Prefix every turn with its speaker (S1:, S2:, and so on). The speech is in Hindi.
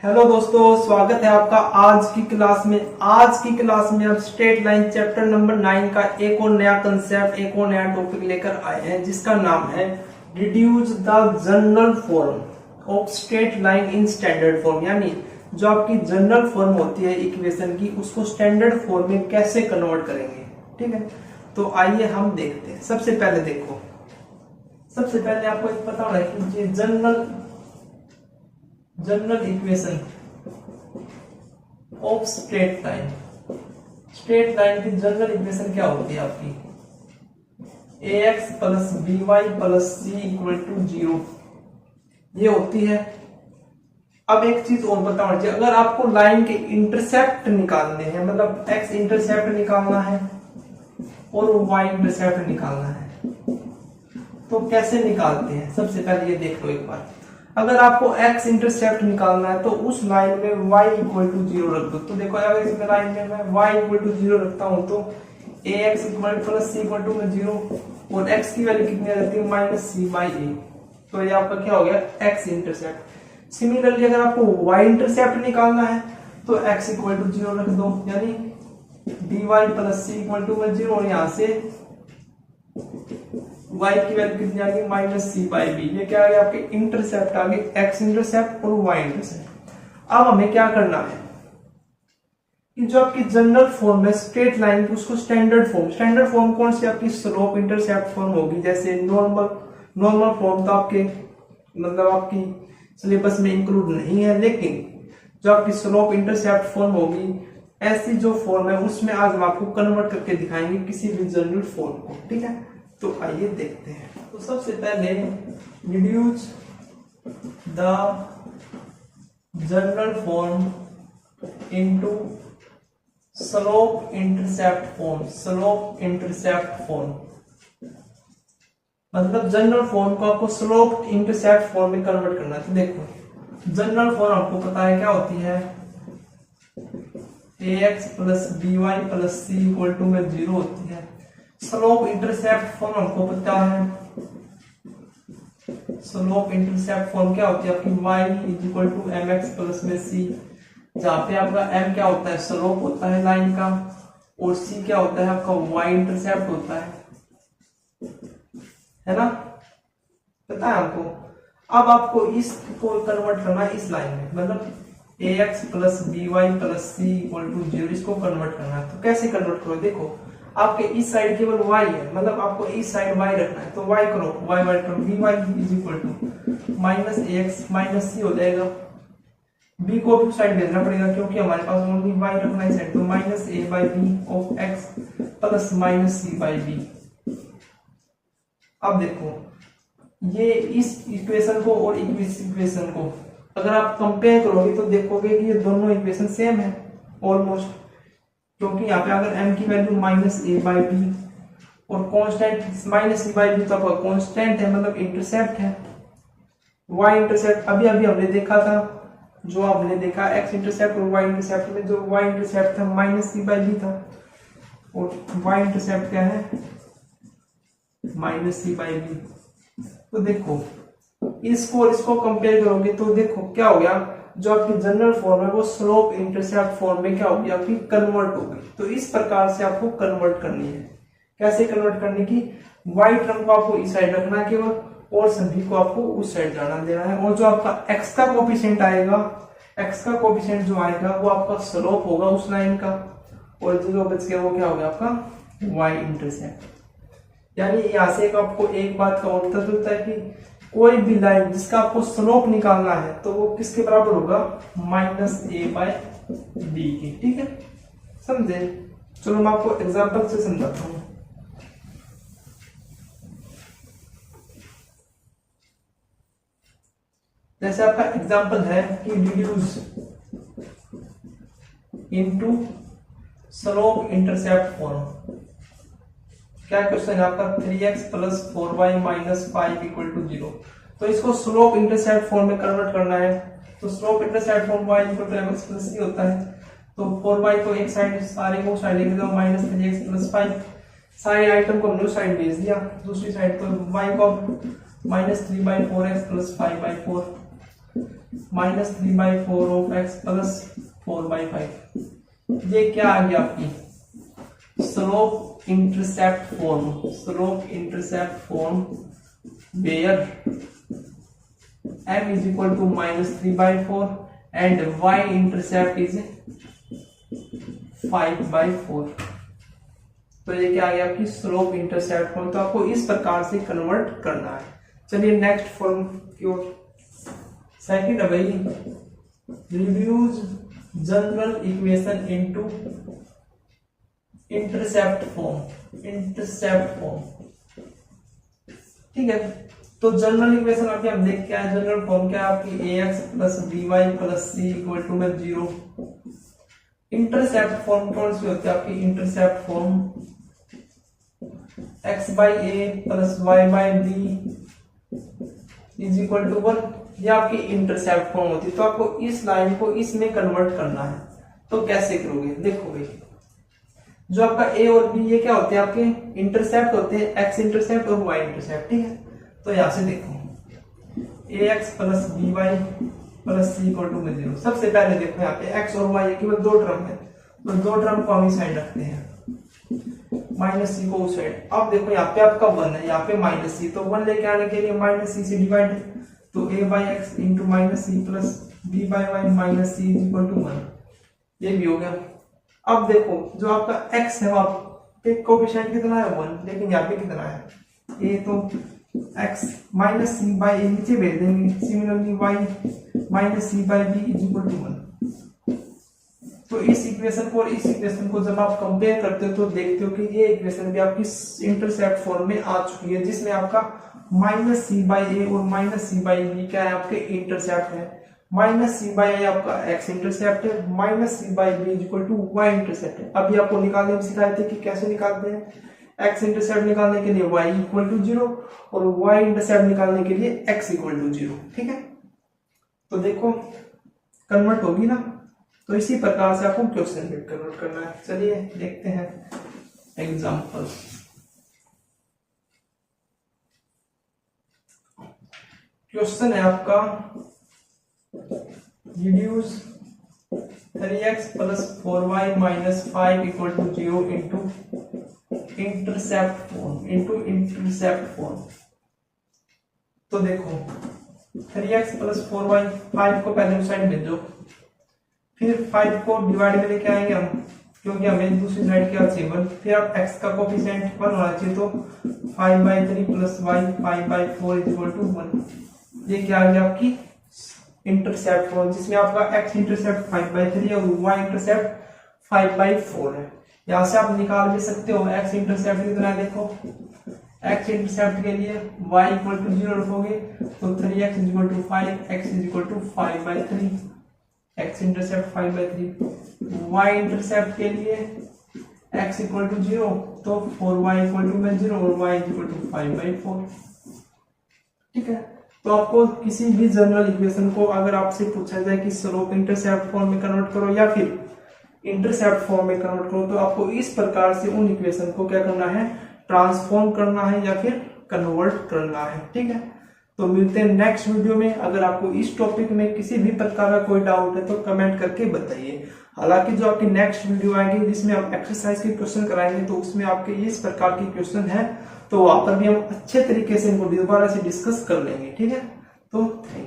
S1: हेलो दोस्तों, स्वागत है आपका आज की क्लास में। आज की क्लास में हम स्ट्रेट लाइन चैप्टर नंबर 9 का एक और नया कंसेप्ट, एक और नया टॉपिक लेकर आए हैं, जिसका नाम है reduce the general form of straight line in standard form. यानी जो आपकी जनरल फॉर्म होती है इक्वेशन की, उसको स्टैंडर्ड फॉर्म में कैसे कन्वर्ट करेंगे। ठीक है, तो आइए हम देखते हैं। सबसे पहले देखो, सबसे पहले आपको एक पता होना है कि general equation of straight line, straight line की जनरल इक्वेशन क्या होती है आपकी, ax plus B Y plus C equal to 0 ये होती है। अब एक चीज और पता होना चाहिए, अगर आपको लाइन के इंटरसेप्ट निकालने हैं, मतलब x इंटरसेप्ट निकालना है और y इंटरसेप्ट निकालना है, तो कैसे निकालते हैं सबसे पहले ये देख लो एक बार। अगर आपको x इंटरसेप्ट निकालना है तो उस लाइन में y इक्वल टू 0 रख दो। तो देखो, अगर इस लाइन में मैं y इक्वल टू 0 रखता हूं तो ax equal plus c equal to में 0 और x की वैल्यू कितनी आ जाती है, माइनस सी बाई ए। तो ये आपका क्या हो गया, x इंटरसेप्ट। सिमिलरली अगर आपको y इंटरसेप्ट निकालना है तो x इक्वल टू 0 रख दो, यानी dy plus C equal to में 0 और यहाँ से y की वैल्यू कितनी आ गई, माइनस सी बाई बी। ये क्या आ गया, आपके इंटरसेप्ट आ गए, x इंटरसेप्ट और y इंटरसेप्ट। अब हमें क्या करना है कि जो आपकी जनरल फॉर्म है स्ट्रेट लाइन की, उसको स्टैंडर्ड फॉर्म कौन सी आपकी स्लोप इंटरसेप्ट फॉर्म होगी। जैसे नॉर्मल फॉर्म तो आपके मतलब आपकी सिलेबस में इंक्लूड नहीं है, लेकिन जो आपकी स्लोप इंटरसेप्ट फॉर्म होगी, ऐसी जो फॉर्म है उसमें आज हम आपको कन्वर्ट करके दिखाएंगे किसी भी जनरल फॉर्म को। ठीक है, तो आइए देखते हैं। तो सबसे पहले reduce the general form into slope intercept form. Slope intercept form मतलब जनरल फॉर्म को आपको स्लोप इंटरसेप्ट फॉर्म में कन्वर्ट करना है। तो देखो, जनरल फॉर्म आपको पता है क्या होती है, ax plus B Y plus C equal to में 0 होती है। स्लोप इंटरसेप्ट फॉर्म हमको पता है, स्लोप इंटरसेप्ट फॉर्म क्या होती है आपकी, y is equal to m x plus में c, जहाँ पे आपका m क्या होता है, स्लोप होता है लाइन का, और c क्या होता है आपका y इंटरसेप्ट होता है ना, पता है आपको। अब आपको इसको कन्वर्ट करना है इस लाइन में, मतलब ax plus B Y plus C equal to 0, इसको कन्वर्ट करना है। तो कैसे कन्वर्ट करो, देखो आपके इस साइड केवल y है, मतलब आपको इस साइड y रखना है, तो y करो, y करो, B Y is equal to minus ax minus C हो जाएगा। b को भी साइड भेजना पड़ेगा क्योंकि हमारे पास ओनली y रखना है साइड, तो minus a by b of x plus minus C by b. अब देखो, ये इस इक्वेशन को और इस इक्वेशन को अगर आप कंपेयर करोगे तो देखोगे कि ये दोनों इक्वेशन सेम है ऑलमोस्ट, क्योंकि यहाँ पे अगर m की value minus A by B और constant minus C by B तो आपका कांस्टेंट है, मतलब इंटरसेप्ट है। y इंटरसेप्ट अभी हमने देखा था, जो आपने देखा x इंटरसेप्ट और y इंटरसेप्ट में, जो y इंटरसेप्ट था माइनस सी बाई बी था और y इंटरसेप्ट क्या है, माइनस सी बाई बी। तो देखो इसको और इसको कंपेयर करोगे तो देखो क्या हो गया, जो आपकी जनरल फॉर्म है वो स्लोप इंटरसेप्ट फॉर्म में क्या होगी, आपकी कन्वर्ट होगी। तो इस प्रकार से आपको कन्वर्ट करनी है। कैसे कन्वर्ट करने की, y टर्म को आपको इस साइड रखना है केवल, और सभी को आपको उस साइड जाना देना है। और जो आपका x का कोफिशिएंट आएगा, x का कोफिशिएंट जो आएगा वो आपका स्लोप होगा उस लाइन का, और जो बच गया वो क्या होगा आपका y इंटरसेप्ट। यानी यहाँ से आपको एक बात का और पता चलता है कि कोई भी लाइन जिसका आपको स्लोप निकालना है तो वो किसके बराबर होगा, माइनस ए बाय बी की। ठीक है, समझे। चलो मैं आपको एग्जांपल से समझाता हूं। जैसे आपका एग्जांपल है कि reduce into slope intercept form. क्या क्वेश्चन है आपका, 3x plus 4y minus 5 equal to 0। तो इसको स्लोप इंटरसेप्ट फॉर्म में कन्वर्ट करना है। तो slope intercept form y equal to mx plus c होता है। तो 4y को एक साइड, सारे को साइड लेके जाओ, माइनस 3x प्लस 5, सारे आइटम को हमने साइड भेज दिया दूसरी साइड। तो y को minus 3/4x plus 5/4 -3/4 of x plus 4/5। ये क्या आ गया आपकी slope intercept form where m is equal to -3/4 and y intercept is 5/4। तो ये क्या आ गया आपकी स्लोप इंटरसेप्ट फॉर्म। तो आपको इस प्रकार से कन्वर्ट करना है। चलिए नेक्स्ट फॉर्म की ओर। सेकंड है भाई reduce general equation into intercept form. ठीक है, तो जनरल इक्वेशन आपकी हम देख क्या है। जनरल फॉर्म क्या है आपकी ax plus by plus c equal to में 0। इंटरसेप्ट फॉर्म कौन सी होती है आपकी intercept form x by a plus y by b is equal to 1। ये आपकी इंटरसेप्ट फॉर्म होती है। तो आपको इस लाइन को इसमें कन्वर्ट करना है। तो कैसे करोगे, देखो भाई जो आपका a और b ये क्या होते हैं आपके इंटरसेप्ट होते हैं, x इंटरसेप्ट और y इंटरसेप्ट। ठीक है, तो यहां से देखो ax plus by plus c equal to में 0। सबसे पहले देखो यहाँ पे x और y केवल दो टर्म है, तो दो टर्म को हम इस साइड रखते हैं, माइनस सी को उस साइड। अब देखो यहाँ पे आपका 1 है, यहाँ पे माइनस सी, तो 1 लेके आने के लिए माइनस सी से डिवाइड, तो a by x into minus c plus b by y minus c is equal to 1। ये भी हो गया। अब देखो जो आपका x है वहां पे कोएफिशिएंट कितना है 1, लेकिन यहाँ पे कितना है a, तो x minus C by a नीचे भेज देंगे। Similarly y minus C by b is equal to 1। तो इस इक्वेशन को और इस इक्वेशन को जब आप कंपेयर करते हो तो देखते हो कि ये इक्वेशन भी आपकी इंटरसेप्ट फॉर्म में आ चुकी है, जिसमें आपका माइनस सी बाई ए और माइनस सी बाई बी क्या है आपके इंटरसेप्ट है। माइनस सी बाई ए आपका एक्स इंटरसेप्ट है, minus C by b equal to y intercept है। अभी आपको निकालने में सिखाए थे कि कैसे निकालते हैं। एक्स इंटरसेप्ट निकालने के लिए वाई इक्वल टू 0 और वाई इंटरसेप्ट निकालने के लिए एक्स इक्वल टू 0। ठीक है, तो देखो कन्वर्ट होगी ना। तो इसी प्रकार से आपको क्वेश्चन में कन्वर्ट करना है। चलिए देखते हैं एग्जांपल। क्वेश्चन है आपका reduce 3x plus 4y minus 5 equal to 0 into intercept form. तो देखो 3x प्लस 4y, 5 को पहले उस साइड भेजो, फिर 5 को डिवाइड में लेके आएंगे हम, क्योंकि हमें दूसरी साइड क्या चाहिए 1। फिर अब x का कोफिशिएंट 1 होना चाहिए, तो 5/3 plus y 5/4 is equal to 1। ये क्या आ गया आपकी इंटरसेप्ट फॉर्म, जिसमें आपका x इंटरसेप्ट 5/3 और y इंटरसेप्ट 5/4 है। यहां से आप निकाल भी सकते हो x इंटरसेप्ट कितना है। देखो x इंटरसेप्ट के लिए y इक्वल टू 0 रखोगे तो 3x is equal to 5, x is equal to 5/3, x intercept 5/3। y intercept के लिए x इक्वल टू 0 तो 4y इक्वल टू में 0 और y इक्वल टू 5/4। ठीक है, तो आपको किसी भी जनरल इक्वेशन को अगर आपसे पूछा जाए कि स्लोप इंटरसेप्ट फॉर्म में कन्वर्ट करो या फिर इंटरसेप्ट फॉर्म में कन्वर्ट करो, तो आपको इस प्रकार से उन इक्वेशन को क्या करना है, ट्रांसफॉर्म करना है या फिर कन्वर्ट करना है। ठीक है, तो मिलते हैं नेक्स्ट वीडियो में। अगर आपको इस टॉपिक में किसी भी प्रकार का कोई डाउट है तो कमेंट करके बताइए। हालांकि जो आपकी नेक्स्ट वीडियो आएगी जिसमें हम एक्सरसाइज के क्वेश्चन कराएंगे, तो उसमें आपके इस प्रकार के क्वेश्चन है, तो वहां पर भी हम अच्छे तरीके से इनको दोबारा से डिस्कस कर लेंगे। ठीक है, तो थैंक यू।